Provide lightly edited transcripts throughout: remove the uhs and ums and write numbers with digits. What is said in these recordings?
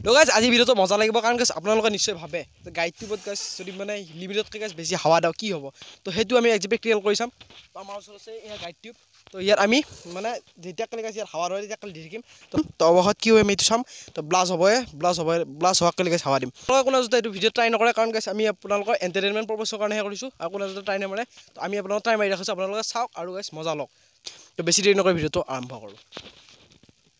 তো গাইজ আজি ভিডিওটো মজা লাগিব কাৰণ গাইজ আপোনালোকে নিশ্চয় ভাবে যে গাইড টিউবত গাইজ যদি মানে লিমিটতকৈ গাইজ বেছি হাৱা দাও কি হ'ব তো সেইটো আমি এক্সিপেক্ট ক্লিয়াৰ কৰি চাম তো আমাৰ ওচৰত আছে এয়া গাইড টিউব তো ইয়াত আমি মানে যেতিয়াকালি গাইজ ইয়াত হাৱা ধৰে তেতিয়াকালি দি থাকিম তো অৱশেষত কি হয় আমি এইটো চাম তো ব্লাছ হোৱাকালি গাইজ হাৱা দিম আপোনালোকে কোনো যদি এইটো ভিডিঅ' ট্ৰাই নকৰে কাৰণ গাইজ আমি আপোনালোকৰ এণ্টাৰটেইনমেণ্ট পাৰপাছৰ কাৰণেহে কৰিছোঁ আৰু কোনো যদি ট্ৰাই নমাৰে তো আমি আপোনালোকক ট্ৰাই মাৰি ৰাখিছোঁ আপোনালোকে চাওক আৰু গাইজ মজা লওক তো বেছি দেৰি নকৰি ভিডিঅ'টো আৰম্ভ কৰোঁ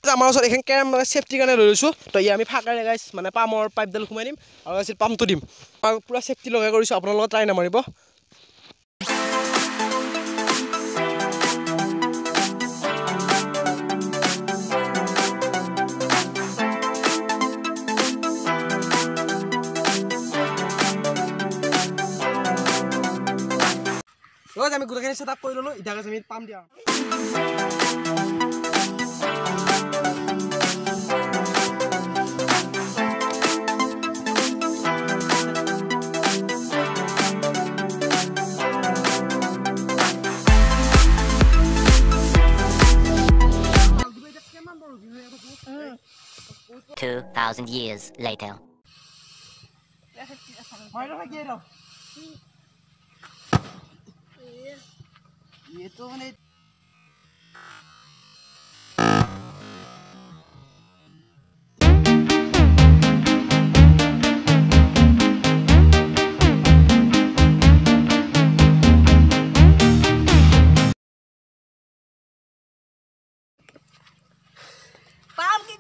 আমাৰ ওচৰত এখন কেৰাম মানে চেফটিৰ কাৰণে লৈ লৈছোঁ তো ইয়াত আমি ফাঁকাৰে গাইজ মানে পামৰ পাইপডাল সোমাই দিম আৰু গাইজ পাম্পটো দিম আৰু পূৰা চেফটি লগাই কৰিছোঁ আপোনালোকে ট্ৰাই নামাৰিব আমি গোটেইখিনি ছেট আপ কৰি ল'লোঁ এতিয়া গাইজ আমি পাম দিয়া $2,000 years later.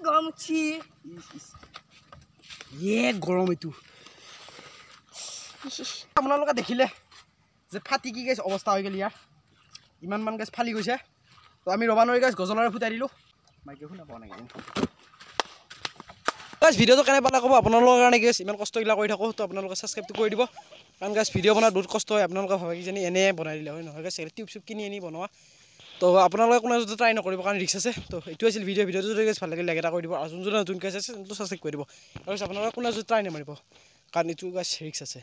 গৰম উঠি গৰম এইটো আপোনালোকে দেখিলে যে ফাটি কি গাইছ অৱস্থা হৈ গ'ল ইয়াৰ ইমানমান গাছ ফালি গৈছে তো আমি ৰবা নোৱাৰি গাছ গজনাৰে ফুটাই দিলোঁ মাইকে শুনা পোৱা নাই গাছ ভিডিঅ'টো কেনে পালে ক'ব আপোনালোকৰ কাৰণে গাছ ইমান কষ্টগিলা কৰি থাকোঁ তো আপোনালোকে ছাবস্ক্ৰাইবটো কৰি দিব কাৰণ গাছ ভিডিঅ' বনোৱাত বহুত কষ্ট হয় আপোনালোকে ভাবে কিজানি এনেই বনাই দিলে হয় নহয় গাছ টিউব চিউব কিনি আনি বনোৱা তো আপোনালোকে কোনো যদি ট্ৰাই নকৰিব কাৰণ ৰিক্স আছে তো এইটো আছিল ভিডিঅ'টো যদি ভাল লাগিলে লাইক এটা কৰি দিব আৰু যোনজনে নতুনকৈ আছে চেনেলটো ছাবস্ক্ৰাইব কৰি দিব আৰু আপোনালোকে কোনো যদি ট্ৰাই নামাৰিব কাৰণ এইটো গাছ ৰিক্স আছে